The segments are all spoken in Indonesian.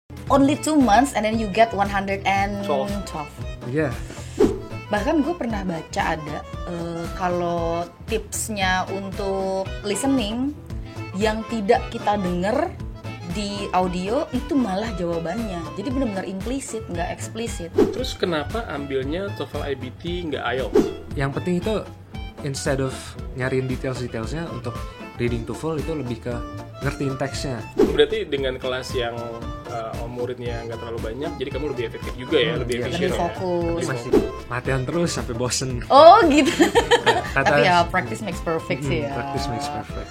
only 2 months and then you get 112. Iya. Bahkan gue pernah baca ada kalau tipsnya untuk listening yang tidak kita denger di audio itu malah jawabannya. Jadi benar-benar implisit, nggak eksplisit. Terus kenapa ambilnya TOEFL IBT nggak IELTS? Yang penting itu instead of nyariin detailsnya untuk reading TOEFL itu lebih ke ngertiin teksnya. Berarti dengan kelas yang muridnya nggak terlalu banyak, jadi kamu lebih efektif juga ya, lebih efisien. Lebih fokus. Ya? Masih latihan terus sampai bosen. Oh gitu. Kata, Tapi ya practice makes perfect sih ya. Practice makes perfect.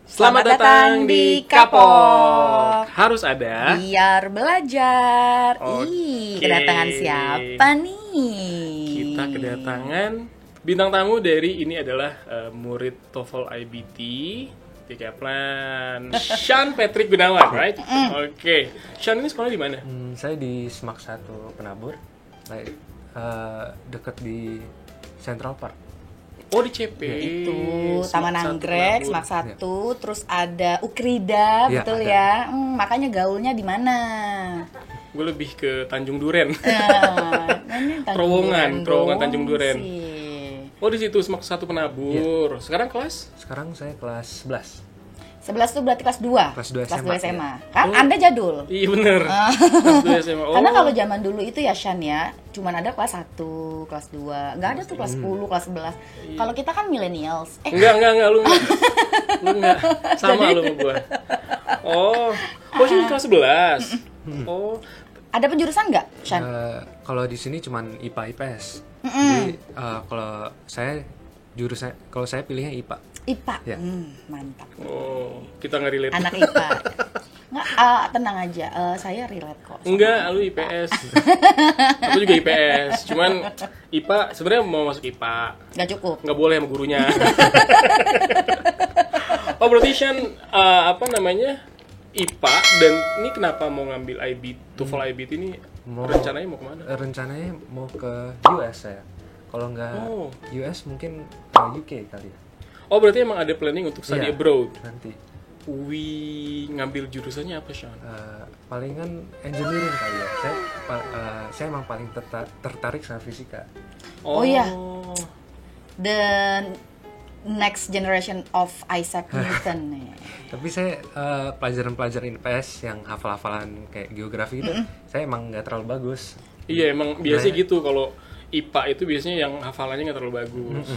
Selamat datang di Kapok. Harus ada. Biar belajar. Oke. Kedatangan siapa nih? Kita kedatangan bintang tamu dari ini adalah murid TOEFL IBT di Kaplan, Sean Patrick Gunawan, right? Oke. Sean ini sekolah di mana? Saya di SMAK 1 Penabur, deket di Central Park. Oh, di CP. Itu Semak Taman satu Anggrek, Penabur. SMAK 1, terus ada Ukrida, Ya, betul ada. ya. Makanya gaulnya di mana? Gue lebih ke Tanjung Duren. Ini Terowongan dong Tanjung Duren. sih. Oh, di situ SMAK 1 Penabur. Sekarang kelas? Sekarang saya kelas 11. 11 tuh berarti kelas 2. Kelas 2 SMA. Kan Oh. Anda jadul. Iya bener. Kelas 2 SMA. Oh. Karena kalau zaman dulu itu ya Shan ya, cuman ada kelas 1, kelas 2. Nggak ada tuh kelas 10, kelas 11. Kalau kita kan millennials. Enggak, lu enggak. Lu enggak. Sama lu sama gua. Oh sini kelas 11. Oh, Ada penjurusan nggak, Shan? Kalau di sini cuman IPA IPS. Jadi kalau saya pilihnya IPA. IPA. Ya. Mantap. oh, kita nggak relate. Anak IPA. Nggak, tenang aja. Saya relate kok. Enggak, lu IPS. Aku juga IPS. Cuman IPA sebenarnya mau masuk IPA. Nggak cukup. Nggak boleh sama gurunya. Oh, berarti Sean IPA, dan ini kenapa mau ngambil TOEFL IBT ini? Rencananya mau kemana? Rencananya mau ke US saya. Kalau nggak Oh. US mungkin ke UK kali ya. Oh, berarti emang ada planning untuk study Iya, abroad. nanti. Ngambil jurusannya apa, Sean? Palingan engineering kali ya. Saya emang paling tertarik sama fisika. Oh, iya. The next generation of Isaac Newton nih. Tapi saya pelajaran-pelajaran IPS yang hafal-hafalan kayak geografi itu, saya emang nggak terlalu bagus. Iya, emang biasanya gitu. Kalau IPA itu biasanya yang hafalannya nggak terlalu bagus.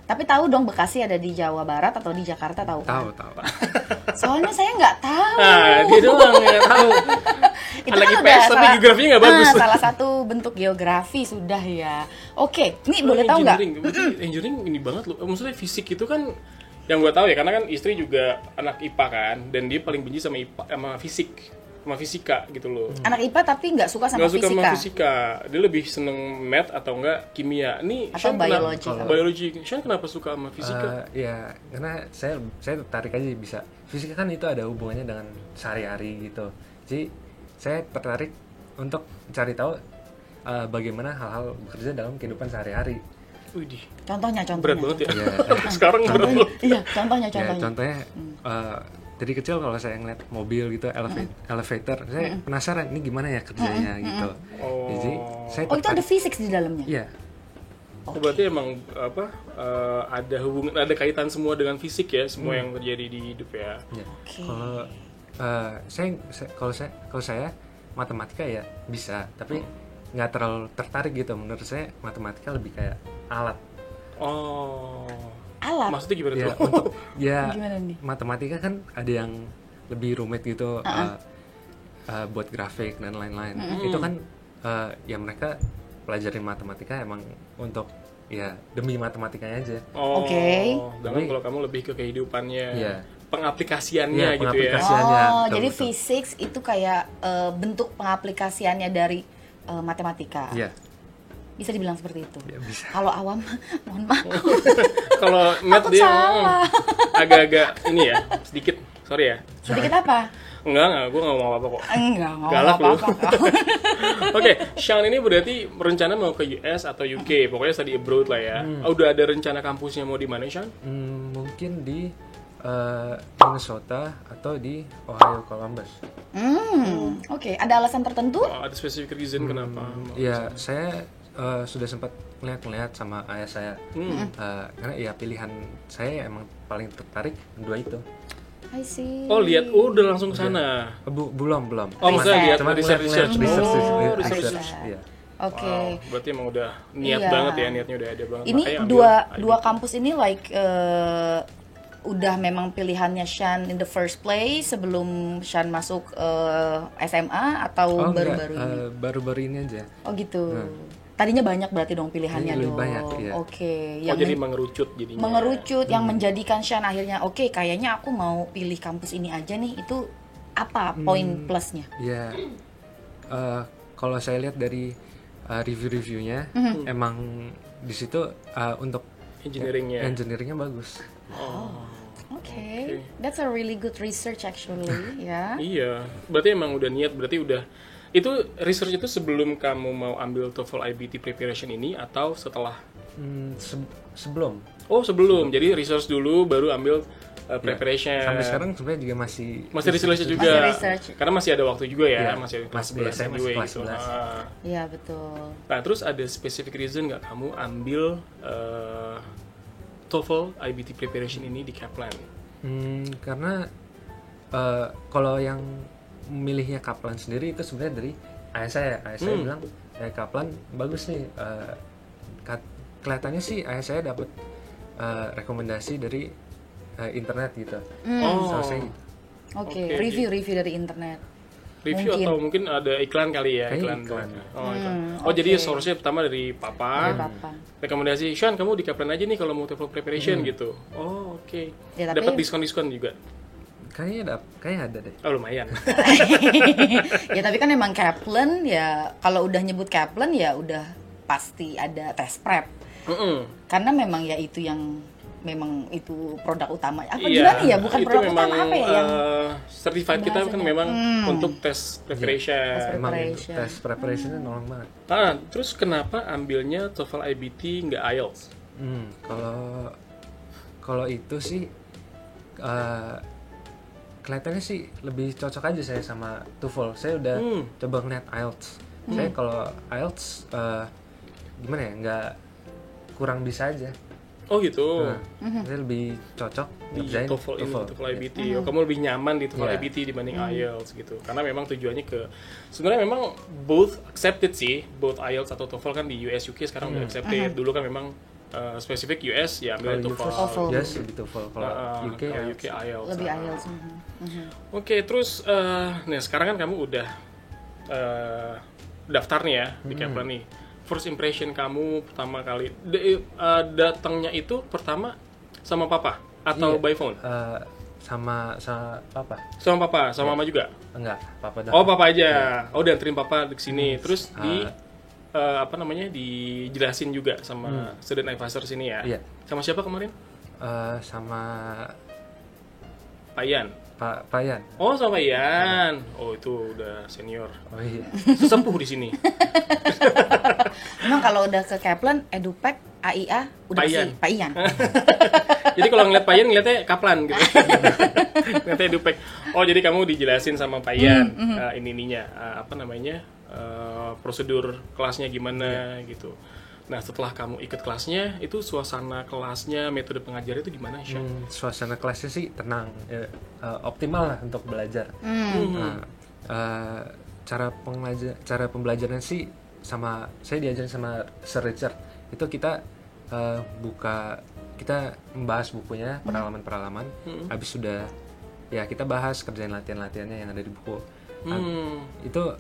Tapi tahu dong Bekasi ada di Jawa Barat atau di Jakarta, tahu kan? Tahu. Soalnya saya nggak tahu. Nah, dia doang nggak tahu. Itu Anak kan IPS udah tapi geografinya nggak bagus. Salah satu bentuk geografi sudah ya. Oke, ini boleh tahu nggak? Engineering ini banget loh. Maksudnya fisik itu kan yang gue tahu ya, karena kan istri juga anak IPA kan, dan dia paling benci sama IPA, sama fisika gitu loh. Anak IPA tapi nggak suka sama Nggak suka fisika. sama fisika, dia lebih seneng math atau enggak kimia. Nih Atau Sean biology. biologi. Sean kenapa suka sama fisika? Ya, karena saya tertarik aja bisa. Fisika kan itu ada hubungannya dengan sehari-hari gitu. Jadi saya tertarik untuk cari tahu bagaimana hal-hal bekerja dalam kehidupan sehari-hari. Widih, Contohnya. berat banget ya. Ya, Sekarang berat banget. Iya, contohnya. ya, contohnya dari kecil kalau saya ngeliat mobil gitu, elevator, saya penasaran ini gimana ya kerjanya gitu. Jadi saya Oh, itu ada fisik di dalamnya. Iya. Oh, berarti emang ada hubungan, ada kaitan semua dengan fisik ya, semua yang terjadi di hidup ya. Ya. Oke. Kalau saya matematika ya bisa, tapi nggak terlalu tertarik gitu. Menurut saya matematika lebih kayak alat. Oh. Alat. Maksudnya gimana Ya, tuh? untuk Gimana nih? matematika kan ada yang lebih rumit gitu, buat grafik dan lain-lain. Itu kan ya mereka pelajarin matematika emang untuk ya demi matematikanya aja. Oh. Oke. Sedangkan kalau kamu lebih ke kehidupannya, Iya. pengaplikasiannya Iya, gitu pengaplikasian. ya. Betul, Jadi betul. fisik itu kayak bentuk pengaplikasiannya dari matematika. Iya, Bisa dibilang seperti itu. ya bisa. Kalau awam, mohon maaf. Kalau math Takut dia salah. agak-agak ini ya, sedikit. Sorry ya. Sedikit apa? Enggak, gue nggak mau apa-apa kok. Enggak Galak lu. apa-apa. Oke, Sean ini berarti rencana mau ke US atau UK, pokoknya study abroad lah ya. Udah ada rencana kampusnya mau di mana, Sean? Mungkin di Minnesota atau di Ohio Columbus. Oke, ada alasan tertentu? Oh, ada specific reason kenapa? Ya, saya sudah sempat ngeliat sama ayah saya. Karena ya pilihan saya emang paling tertarik dua itu. I see. Oh, lihat, udah langsung ke sana. Belum. Oh, maksudnya lihat Cuma research. research. Iya. Oke. Wow, berarti emang udah niat Iya. banget ya, niatnya udah ada banget. Ini Makanya ambil dua IB. kampus ini udah memang pilihannya Shan in the first place sebelum Shan masuk SMA atau enggak, baru-baru ini? baru-baru ini aja. Oh gitu. Tadinya banyak berarti dong pilihannya Lebih dong. banyak, iya. Oke. Oh, jadi mengerucut jadinya. mengerucut yang menjadikan Shan akhirnya oke, kayaknya aku mau pilih kampus ini aja nih. Itu apa poin plusnya? Ya, kalau saya lihat dari review-reviewnya, emang di situ untuk Engineeringnya bagus. Oke. That's a really good research actually, ya. Iya, berarti emang udah niat, berarti udah itu research itu sebelum kamu mau ambil TOEFL IBT preparation ini atau setelah? Sebelum. Oh, sebelum. Jadi research dulu baru ambil preparation. Sampai sekarang sebenarnya juga masih research juga. Masih research. Karena masih ada waktu juga ya, Iya, masih ada kelas masih 11 masih juga kelas gitu. 11. Iya, betul. Nah, terus ada specific reason nggak kamu ambil TOEFL IBT preparation ini di Kaplan? Karena kalau yang milihnya Kaplan sendiri itu sebenarnya dari ayah saya. Ayah saya bilang, Kaplan bagus nih. Kelihatannya sih ayah saya dapat rekomendasi dari internet gitu. So, saya, Oke, Oke. review dari internet. Review Mungkin. atau mungkin ada iklan kali ya? Kayaknya Iklan. iklan. Oh, iklan. Oh, jadi oke. source-nya pertama dari papa. Dari papa. Rekomendasi, Sean kamu di Kaplan aja nih kalau mau TOEFL preparation gitu. Oh, oke. Ya, tapi- Dapat diskon-diskon juga. kayaknya ada deh. Oh, lumayan. Ya tapi kan emang Kaplan ya, kalau udah nyebut Kaplan ya udah pasti ada tes prep. Karena memang ya itu yang memang itu produk utama. Apa gimana ya? Bukan itu produk memang, utama apa ya yang certified kita kan bahasanya? memang untuk tes preparation. Emang Preparation. tes preparationnya nolong banget. Terus kenapa ambilnya TOEFL IBT nggak IELTS? Kalau itu sih kelihatannya sih lebih cocok aja saya sama TOEFL. Saya udah coba ngeliat IELTS. Saya kalau IELTS gimana ya, nggak kurang bisa aja. Oh gitu. Saya lebih cocok Di ngerjain TOEFL ini, TOEFL. TOEFL IBT. Oh, kamu lebih nyaman di TOEFL Iya. IBT dibanding IELTS gitu. Karena memang tujuannya sebenarnya memang both accepted sih, both IELTS atau TOEFL kan di US UK sekarang udah accepted. Dulu kan memang spesifik US ya ambil Kalau TOEFL. TOEFL. yes lebih TOEFL. Kalau UK kalau IELTS. UK IELTS. lebih IELTS? Oke, terus nah sekarang kan kamu udah daftar nih ya di Kaplan nih. First impression kamu pertama kali datangnya itu pertama sama papa atau Iya. by phone? Sama papa. Sama papa, sama mama juga? Enggak, papa dah. Oh, papa aja. Oh, dianterin papa ke sini. Terus di dijelasin juga sama student advisor sini ya. Iya. Sama siapa kemarin? Sama Pak Ian. Pak Yan. Oh, sama Pak Ian. Oh, itu udah senior. Oh iya. Sesepuh di sini. Memang kalau udah ke Kaplan, Edupek, AIA udah Pak sih Ian. Pak Ian. Jadi kalau ngeliat Pak Ian ngeliatnya Kaplan gitu. Ngeliatnya Edupek. Oh, jadi kamu dijelasin sama Pak Ian ininya apa namanya? Prosedur kelasnya gimana gitu. Nah, setelah kamu ikut kelasnya, itu suasana kelasnya, metode pengajarnya itu gimana, Sean? Suasana kelasnya sih tenang, optimal lah untuk belajar. Nah, cara pembelajaran sih saya diajarin sama Sir Richard. Itu kita kita membahas bukunya, pengalaman-pengalaman. Habis sudah ya kita bahas kerjaan latihan-latihannya yang ada di buku. Itu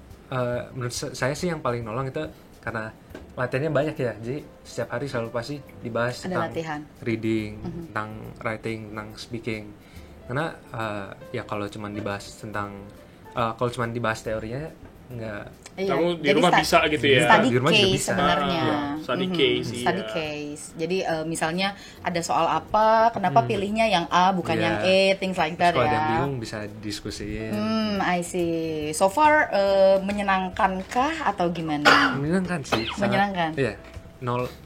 menurut saya sih yang paling nolong itu karena latihannya banyak ya, jadi setiap hari selalu pasti dibahas Ada tentang latihan. reading, tentang writing, tentang speaking. Karena ya kalau cuma dibahas teorinya nggak Iya, Kamu di jadi rumah bisa gitu ya. Study Di rumah juga case bisa. sebenarnya. Study case, iya. Study case. Jadi misalnya ada soal apa, kenapa pilihnya yang A bukan Iya. yang E, things like that Terus kalau ada ya. yang bingung bisa diskusiin. I see. So far menyenangkankah atau gimana? Menyenangkan sih. Menyenangkan. Iya.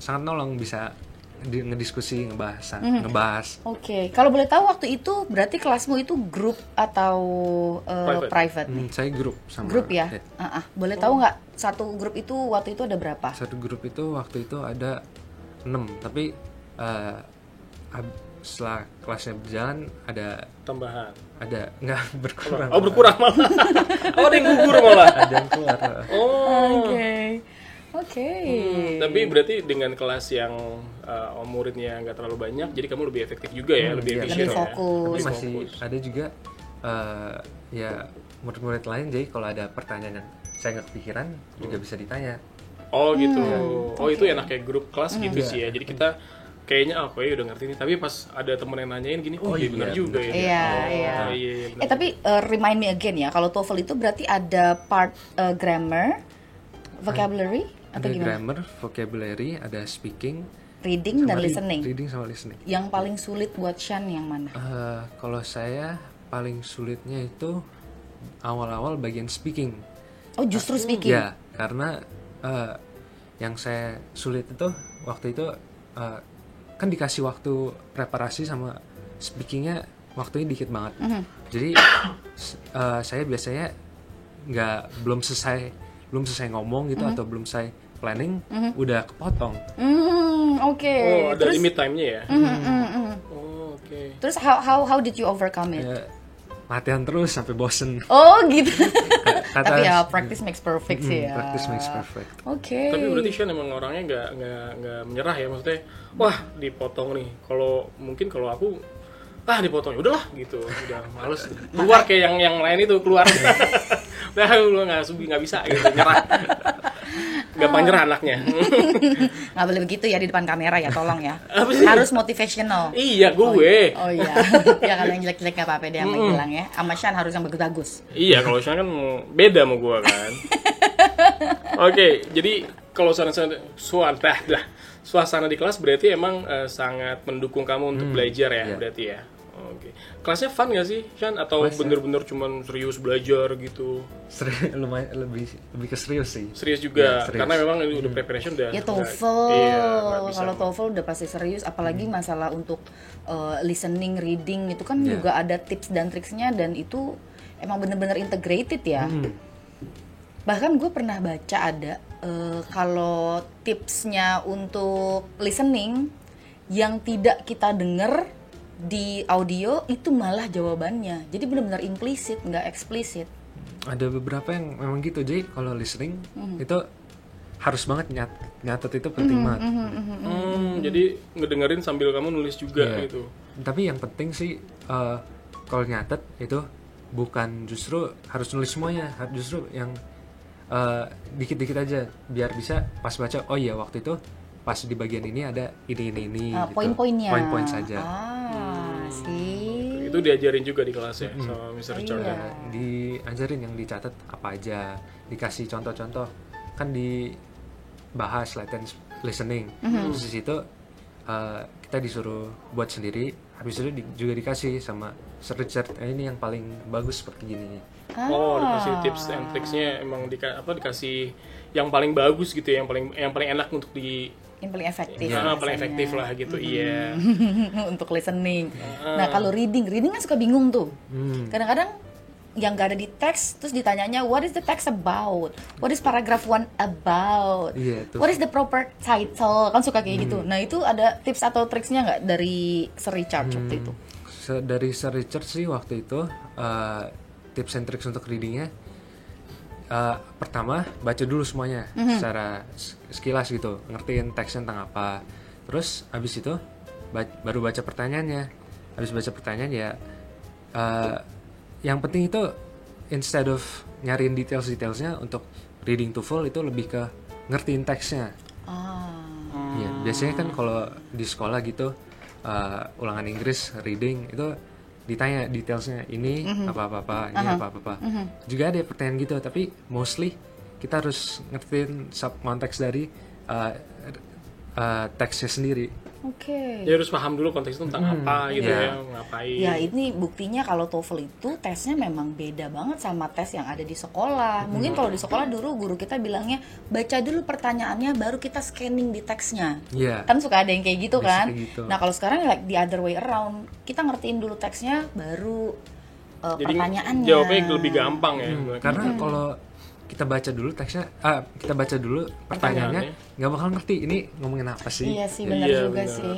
Sangat nolong bisa ngediskusi, ngebahas. Oke, kalau boleh tahu waktu itu berarti kelasmu itu grup atau private? Saya grup sama. Grup ya? Boleh tahu nggak satu grup itu waktu itu ada berapa? Satu grup itu waktu itu ada 6, tapi setelah kelasnya berjalan ada Tambahan. nggak berkurang. Oh, berkurang malah. Oh, ada yang gugur malah. Ada yang keluar. Oh. Oke. Tapi berarti dengan kelas yang muridnya nggak terlalu banyak, jadi kamu lebih efektif juga ya, lebih iya. efisien Lebih ya. fokus. Tapi Lebih masih fokus. ada juga ya murid-murid lain, jadi kalau ada pertanyaan yang saya nggak kepikiran juga bisa ditanya. Oh gitu. Oh itu enak kayak grup kelas gitu sih ya. Jadi kita kayaknya aku ya udah ngerti nih. Tapi pas ada temen yang nanyain gini, oh iya benar juga ya. Iya, Oh, iya. benar. Tapi remind me again ya, kalau TOEFL itu berarti ada part grammar, vocabulary atau Ada gimana? grammar, vocabulary, ada speaking, Reading dan sama listening. reading sama listening. Yang paling sulit buat Shan yang mana? Kalau saya paling sulitnya itu awal-awal bagian speaking. Oh, justru speaking. Ya, karena yang saya sulit itu waktu itu kan dikasih waktu preparasi sama speakingnya waktunya dikit banget. Jadi saya biasanya belum selesai ngomong gitu atau belum selesai planning udah kepotong. Oke. Oh ada Terus, limit time-nya ya. Oh oke. terus how did you overcome it? Ya, latihan terus sampai bosen. Oh gitu. Kata- Tapi ya practice makes perfect sih ya. Practice makes perfect. Oke. Tapi berarti Sean emang orangnya nggak menyerah ya, maksudnya wah dipotong nih. Kalau aku dipotong ya udahlah gitu, udah males keluar kayak yang lain itu keluar. Udah lu nggak bisa gitu, nyerah. Gampang nyerah anaknya. Nggak boleh begitu ya di depan kamera ya, tolong ya. Apa sih? Harus motivational. Iya gue. Oh iya. Ya kalau yang jelek-jelek nggak apa-apa deh yang bilang ya. Sama Shan harus yang bagus-bagus. Iya, kalau Sean kan beda sama gue kan. Oke, jadi kalau suasana di kelas berarti emang sangat mendukung kamu untuk belajar ya, iya. berarti ya. Oke. Kelasnya fun gak sih, Sean? Atau Kelasnya- bener-bener cuman serius belajar gitu? Lumayan lebih ke serius sih. Serius juga, Ya, serius. karena memang udah preparation udah. Ya nggak- TOEFL. Iya, nggak bisa. Kalau TOEFL udah pasti serius, apalagi masalah untuk listening, reading itu kan Iya. juga ada tips dan triksnya dan itu emang bener-bener integrated ya. Bahkan gue pernah baca ada kalau tipsnya untuk listening yang tidak kita denger di audio itu malah jawabannya. Jadi benar-benar implisit, nggak eksplisit. Ada beberapa yang memang gitu, jadi kalau listening itu harus banget nyatet itu penting banget. Jadi ngedengerin sambil kamu nulis juga Iya. gitu. Tapi yang penting sih kalau nyatet itu bukan justru harus nulis semuanya, justru yang dikit-dikit aja biar bisa pas baca, oh iya waktu itu pas di bagian ini ada ini gitu. Poin-poinnya. Poin-poin saja. Sih. Itu diajarin juga di kelas ya sama Mr. Richard. Iya. Diajarin yang dicatat apa aja, dikasih contoh-contoh, kan dibahas latihan listening. Terus di situ kita disuruh buat sendiri, habis itu juga dikasih sama Sir Richard, ini yang paling bagus seperti gini. Oh, dikasih tips and tricksnya emang dikasih yang paling bagus gitu ya, yang paling enak untuk Yang paling efektif. paling efektif lah gitu. Iya. Untuk listening. Nah, kalau reading kan suka bingung tuh. Kadang-kadang yang gak ada di teks, terus ditanyanya, what is the text about? What is paragraph 1 about? Iya, tuh. What is the proper title? Kan suka kayak gitu. Nah, itu ada tips atau triksnya nggak dari Sir Richard waktu itu? Dari Sir Richard sih waktu itu tips and tricks untuk readingnya, pertama baca dulu semuanya secara sekilas gitu, ngertiin teksnya tentang apa. Terus abis itu baru baca pertanyaannya. Abis baca pertanyaan ya yang penting itu instead of nyariin detailsnya untuk reading TOEFL itu lebih ke ngertiin teksnya. Ya, biasanya kan kalau di sekolah gitu ulangan Inggris reading itu ditanya detailsnya ini apa-apa, ini apa-apa. Juga ada pertanyaan gitu, tapi mostly kita harus ngertiin subkonteks dari teksnya sendiri. Oke. Dia harus paham dulu konteks itu tentang apa gitu ya, ngapain. Ya ini buktinya kalau TOEFL itu tesnya memang beda banget sama tes yang ada di sekolah. Mungkin kalau di sekolah dulu guru kita bilangnya baca dulu pertanyaannya baru kita scanning di teksnya. Iya. Kan suka ada yang kayak gitu kan. Gitu. Nah kalau sekarang like the other way around, kita ngertiin dulu teksnya baru Jadi pertanyaannya. jawabnya lebih gampang ya. Karena kalau kita baca dulu teksnya, kita baca dulu pertanyaannya, nggak bakal ngerti ini ngomongin apa sih. Iya sih, benar Iya, juga benar. sih.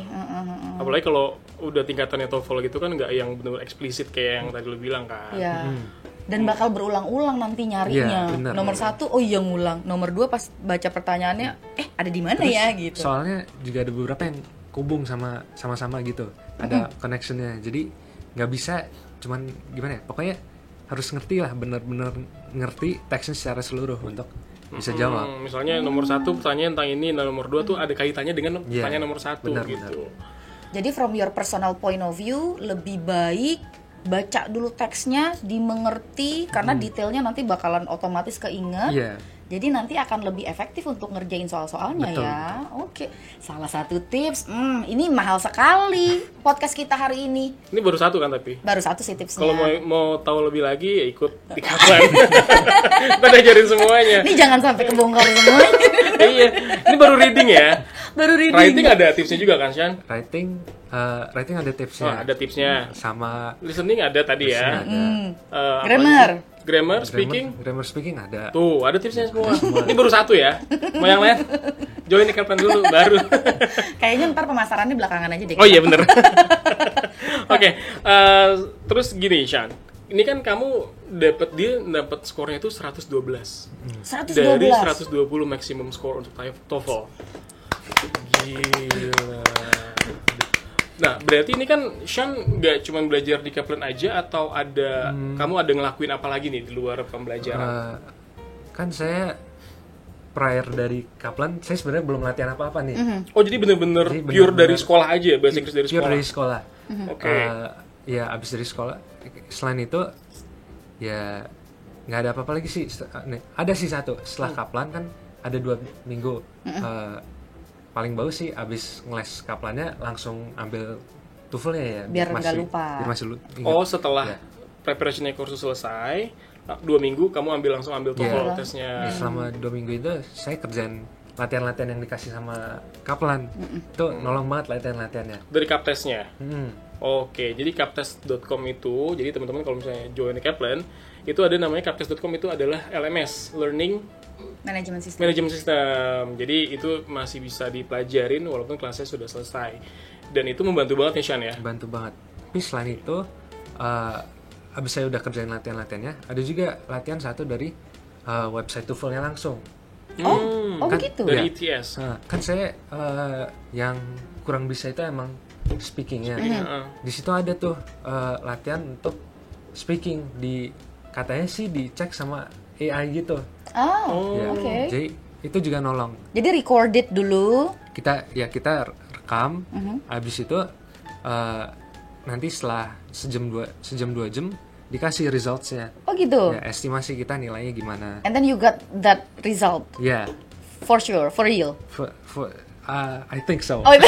Apalagi kalau udah tingkatannya TOEFL gitu kan nggak yang benar eksplisit kayak yang tadi lu bilang kan. Iya. Dan bakal berulang-ulang nanti nyarinya. Iya, benar, Nomor benar. 1, oh iya ngulang. Nomor 2 pas baca pertanyaannya, ada di mana ya gitu. Soalnya juga ada beberapa yang kubung sama-sama gitu, ada connectionnya. Jadi nggak bisa cuman gimana ya, pokoknya harus ngerti lah, bener-bener ngerti teksnya secara seluruh untuk bisa jawab. Misalnya nomor 1 pertanyaan tentang ini, nah nomor 2 tuh ada kaitannya dengan Iya, pertanyaan nomor 1 benar, gitu. Jadi from your personal point of view, lebih baik baca dulu teksnya, dimengerti, karena detailnya nanti bakalan otomatis keinget. Iya. Jadi nanti akan lebih efektif untuk ngerjain soal-soalnya. Betul, ya. Oke, salah satu tips. Ini mahal sekali podcast kita hari ini. Ini baru 1 kan tapi. Baru 1 sih tipsnya. Kalau mau tahu lebih lagi ya ikut di Kaplan. Kita ajarin semuanya. Ini jangan sampai kebongkar semuanya. Iya, ini baru reading ya. Baru reading. Writing ada tipsnya juga kan, Shan? Writing ada tipsnya. Oh, ada tipsnya. Sama Listening ada tadi ya. Apa Grammar. sih? Grammar, speaking. grammar speaking ada. Tuh, ada tipsnya semua. Ini baru 1 ya. Mau yang lain? Join di Kaplan dulu, baru. Kayaknya ntar pemasarannya belakangan aja deh. Oh iya bener. Oke, terus gini, Shan. Ini kan kamu dapat skornya itu 112. 112. Dari 120 maximum score untuk TOEFL. Gila. Nah, berarti ini kan Shan nggak cuma belajar di Kaplan aja atau ada kamu ada ngelakuin apa lagi nih di luar pembelajaran? Kan saya prior dari Kaplan, saya sebenarnya belum latihan apa-apa nih. Oh, jadi bener-bener Jadi pure bener-bener dari sekolah aja, bahasa Inggris dari Pure sekolah. dari sekolah. Oke. Ya abis dari sekolah. Selain itu, ya nggak ada apa-apa lagi sih. Ada sih satu. Setelah Kaplan kan ada 2 minggu. Paling bagus sih abis ngeles Kaplannya langsung ambil TOEFL-nya ya. Biar nggak lupa. Biar masih ingat. Oh, setelah Ya. preparationnya kursus selesai, 2 minggu kamu langsung ambil TOEFL Iya. tesnya. Ya, selama 2 minggu itu saya kerjain latihan-latihan yang dikasih sama Kaplan. Itu nolong banget latihan-latihannya. Dari Kaptesnya. Hmm. Oke, jadi kaptes.com itu, jadi teman-teman kalau misalnya join di Kaplan, itu ada namanya kaptes.com itu adalah LMS, Learning Manajemen sistem. Management System. Jadi itu masih bisa dipelajarin walaupun kelasnya sudah selesai. Dan itu membantu banget ya, Shan ya? Bantu banget. Tapi selain itu, abis saya udah kerjain latihan-latihannya, ada juga latihan satu dari website TOEFL-nya langsung. Oh Kan- begitu. Dari Ya. ETS. Nah, kan saya yang kurang bisa itu emang speakingnya. Di situ ada tuh latihan untuk speaking. Katanya sih dicek sama AI gitu. Ya, Oke. Jadi itu juga nolong. Jadi recorded dulu. Kita rekam, habis itu nanti setelah sejam 2 jam dikasih resultsnya. Oh gitu. Ya, estimasi kita nilainya gimana. And then you got that result Ya, for sure, for real. I think so. Oh, itu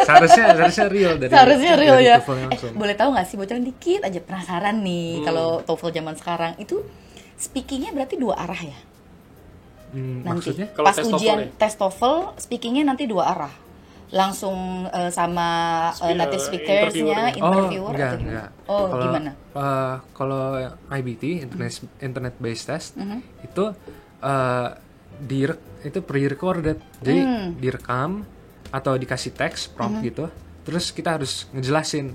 Seharusnya real dari seharusnya real dari ya. TOEFL langsung. Boleh tahu nggak sih bocoran dikit aja, penasaran nih kalau TOEFL zaman sekarang itu speakingnya berarti 2 arah ya? Nanti Maksudnya? Kalau pas tes TOEFL ujian ya? tes TOEFL speakingnya nanti 2 arah. Langsung sama native speakersnya, interviewer enggak, atau gimana? enggak. Oh, Kalau, gimana? Kalau IBT, internet based test, itu itu pre-recorded. Jadi direkam atau dikasih teks prompt gitu. Terus kita harus ngejelasin.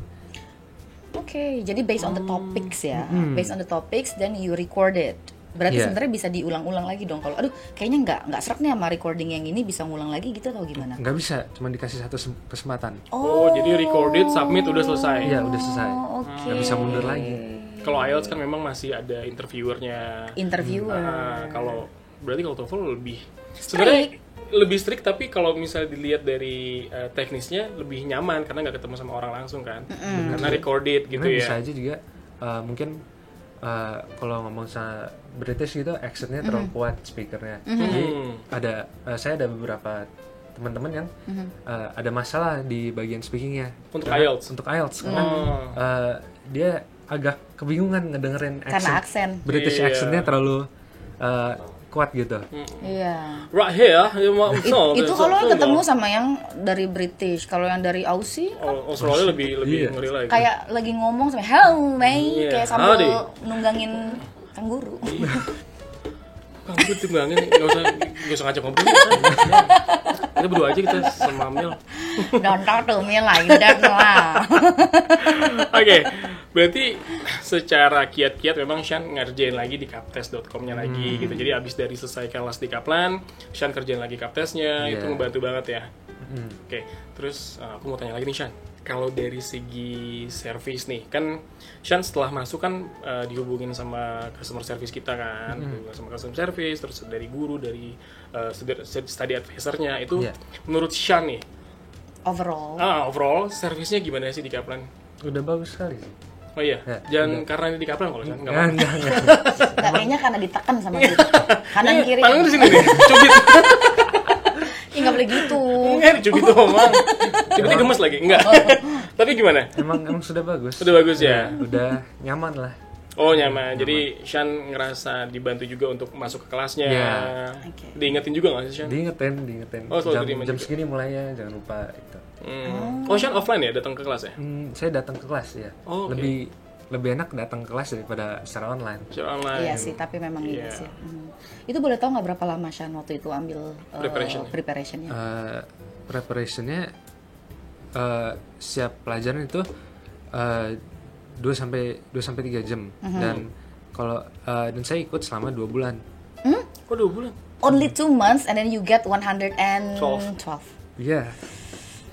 Oke, jadi based on the topics ya. Based on the topics then you record it. Berarti Iya. sebenarnya bisa diulang-ulang lagi dong. Kalau aduh, kayaknya nggak serak nih sama recording yang ini, bisa ngulang lagi gitu atau gimana? Nggak bisa, cuma dikasih satu kesempatan. Oh, jadi recorded, submit, udah selesai. Iya, udah selesai. Oke. Nggak bisa mundur lagi. Kalau IELTS kan memang masih ada interviewernya. Interviewer. Nah, kalau berarti kalau TOEFL lebih sebenarnya lebih strict, tapi kalau misalnya dilihat dari teknisnya lebih nyaman karena nggak ketemu sama orang langsung kan, karena recorded gitu Karena ya. bisa aja juga mungkin kalau ngomong sama British gitu accentnya terlalu kuat speakernya. Jadi saya ada beberapa teman-teman yang ada masalah di bagian speakingnya Untuk IELTS? Untuk IELTS karena dia agak kebingungan ngedengerin Karena aksen. British Iya. accentnya terlalu kuat gitu. Iya. Right here, Itu kalau ketemu sama yang dari British, kalau yang dari Aussie Australia lebih Iya. ngeri lagi. kayak lagi ngomong sama hello mate, Iya, kayak sambil howdy. nunggangin kangguru. Kamu tuh tunggangin, nggak usah ngajak ngobrol. Kita berdua aja, kita sama Mel. Don't talk to me like that lah. Oke, berarti secara kiat-kiat memang Sean ngerjain lagi di kaptes.com-nya lagi gitu. Jadi abis dari selesai kelas di Kaplan, Sean kerjain lagi kaptesnya, itu Iya. membantu banget ya. Oke, terus aku mau tanya lagi nih Sean. Kalau dari segi service nih, kan Sean setelah masuk kan dihubungin sama customer service kita kan, dihubungin sama customer service, terus dari guru, dari study advisor-nya itu, Iya. menurut Sean nih, overall service-nya gimana sih di Kaplan? Udah bagus sekali sih. Oh iya, Ya, jangan karena ini di Kaplan kalau Sean, nggak apa-apa. Enggak. Nggak, kayaknya karena ditekan sama kita. Kanan kiri. Tangan di sini nih, cubit. Ih, nggak boleh gitu. Enggak, dicubit doang. Cubitnya gemes lagi, enggak. Tapi gimana? Emang sudah bagus. Sudah bagus ya? Udah nyaman lah. Oh nyaman, jadi Sean ngerasa dibantu juga untuk masuk ke kelasnya. Iya. Oke. Diingetin juga nggak sih Sean? Diingetin. Oh, selalu jam terima jam juga. segini mulainya, jangan lupa itu. Oh Sean offline ya, datang ke kelas ya? Saya datang ke kelas ya. Oh, oke. Lebih enak datang ke kelas daripada secara online. Secara online. Iya sih, tapi memang Iya. iya sih. Itu boleh tahu nggak berapa lama Shan waktu itu ambil preparationnya? Preparationnya setiap pelajaran itu 2 sampai 3 jam dan kalau dan saya ikut selama 2 bulan. Kok 2 bulan? Only 2 months and then you get 112. Iya.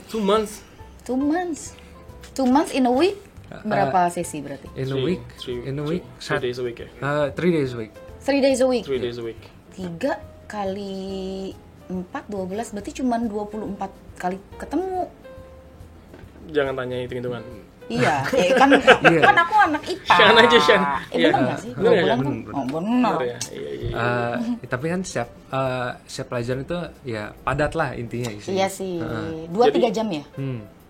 2 months? 2 months. 2 months in a week? Berapa sesi berarti? In a week 3 days a week ya? 3 days a week. 3 days a week. 3 days a week. 3 kali 4, 12, berarti cuma 24 kali ketemu. Jangan tanya hitung-hitungan. Iya, kan aku anak IPA. Sean aja, Sean. Iya. Benar nggak sih? 2 Benar ya, bulan kan? benar. Oh, benar. Benar ya? Iya. Tapi kan setiap pelajaran itu ya padat lah intinya isinya. Iya sih. 2-3 jam ya?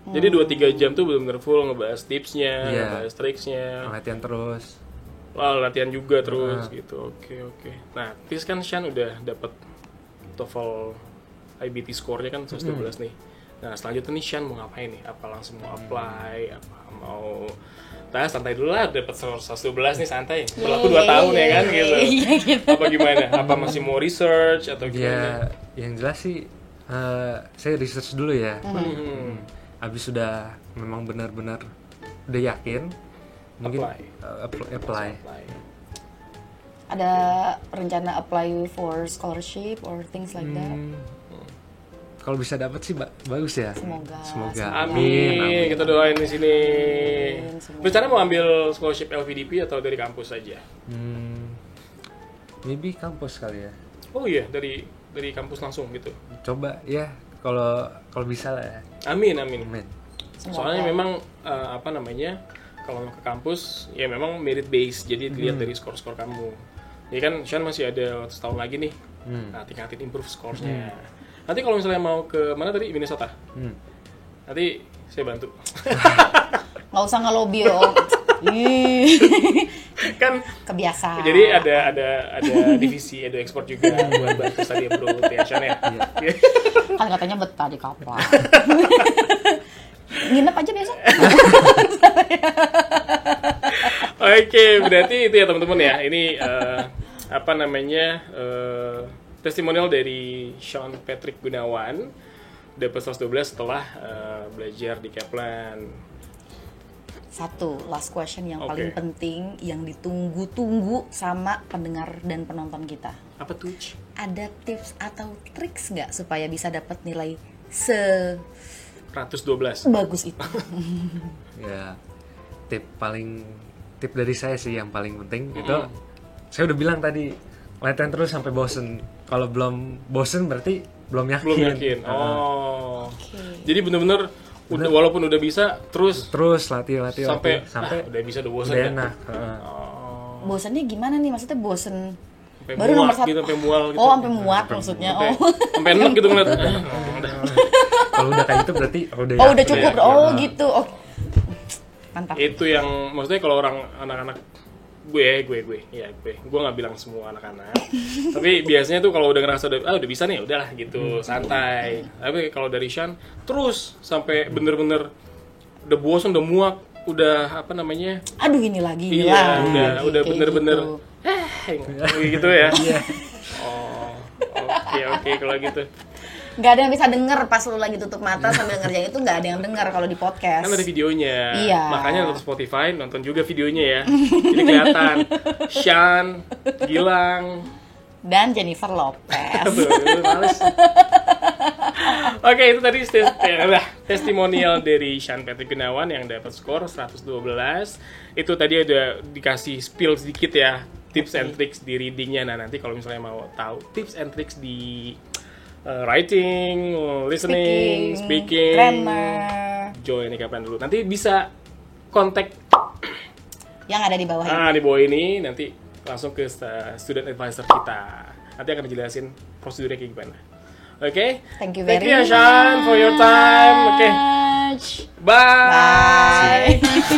Jadi 2-3 jam tuh benar-benar full ngebahas tipsnya, Iya. ngebahas triksnya. Latihan terus. Wah, latihan juga terus gitu. Oke. Nah, Tis kan Sean udah dapet TOEFL IBT score-nya kan 112 nih. Nah, selanjutnya nih Sean mau ngapain nih? Apa langsung mau apply? Apa mau santai dulu lah, dapet 112 nih santai. Berlaku 2 tahun ya kan gitu. Apa gimana? Apa masih mau research atau gimana? Ya, yang jelas sih saya research dulu ya. Habis sudah memang benar-benar udah yakin, mungkin apply. Ada rencana apply for scholarship or things like that? Kalau bisa dapat sih bagus ya. Semoga. Amin. Kita doain di sini. Semoga. Rencana mau ambil scholarship LPDP atau dari kampus saja? Maybe kampus kali ya. Oh iya, dari kampus langsung gitu. Coba ya, kalau bisa lah ya. Amin. Amin. Soalnya memang kalau mau ke kampus ya memang merit based, jadi dilihat dari skor kamu. Jadi kan Sean masih ada setahun lagi nih. Nah, tingkatin improve scoresnya. Nanti kalau misalnya mau ke mana tadi, Minnesota, nanti saya bantu. Nggak usah ngelobi om. Kan Kebiasaan. jadi ada divisi edu ekspor juga buat bantu study abroad ya Sean ya. Kan katanya betah di kapal. Nginep aja besok. Oke, berarti itu ya teman-teman ya. Ini testimonial dari Sean Patrick Gunawan, dapat 112 setelah belajar di Kaplan. Satu, last question yang Oke. paling penting, yang ditunggu-tunggu sama pendengar dan penonton kita. Apa tuh? Ada tips atau triks nggak supaya bisa dapat nilai 112. sebagus itu? Ya, tip dari saya sih yang paling penting itu saya udah bilang tadi, latihan terus sampai bosen. Kalau belum bosen berarti belum yakin. Belum yakin. Oh. Jadi bener-bener walaupun udah bisa terus latih sampai udah bisa udah bosen udah ya. enak. Bosannya gimana nih? Maksudnya bosen Sampai baru nomor muak 1 gitu, sampai mual gitu. Oh, sampai muak maksudnya. Oh. Sampai enak gitu ngeliat. Kalau udah kayak gitu berarti Udah cukup. Oh, gitu. Oh. Mantap. Itu yang maksudnya kalau orang anak-anak gue nggak bilang semua anak-anak tapi biasanya tuh kalau udah ngerasa udah bisa nih udahlah gitu santai. Tapi kalau dari Sean terus sampai bener-bener udah bosan, udah muak, udah apa namanya, Aduh ini lagi. iya udah Kayak bener-bener gitu. gitu ya. Oh oke kalau gitu Nggak ada yang bisa denger pas lu lagi tutup mata sambil ngerjain itu, nggak ada yang denger kalau di podcast. kan ada videonya. Iya. Makanya nonton Spotify nonton juga videonya ya. Jadi kelihatan Sean, Gilang, Dan Jennifer Lopez. males. Oke, itu tadi testimonial dari Sean Patrick Gunawan yang dapat skor 112. Itu tadi ada dikasih spill sedikit ya, tips and tricks di readingnya. Nah, nanti kalau misalnya mau tahu tips and tricks di writing, listening, speaking, grammar, join ini kapan dulu. Nanti bisa kontak yang ada di bawah ini. di bawah ini, nanti langsung ke student advisor kita. Nanti akan dijelasin prosedurnya kayak gimana. Oke? Thank you very Thank you, Sean, for your time. Oke. much. Bye. Bye.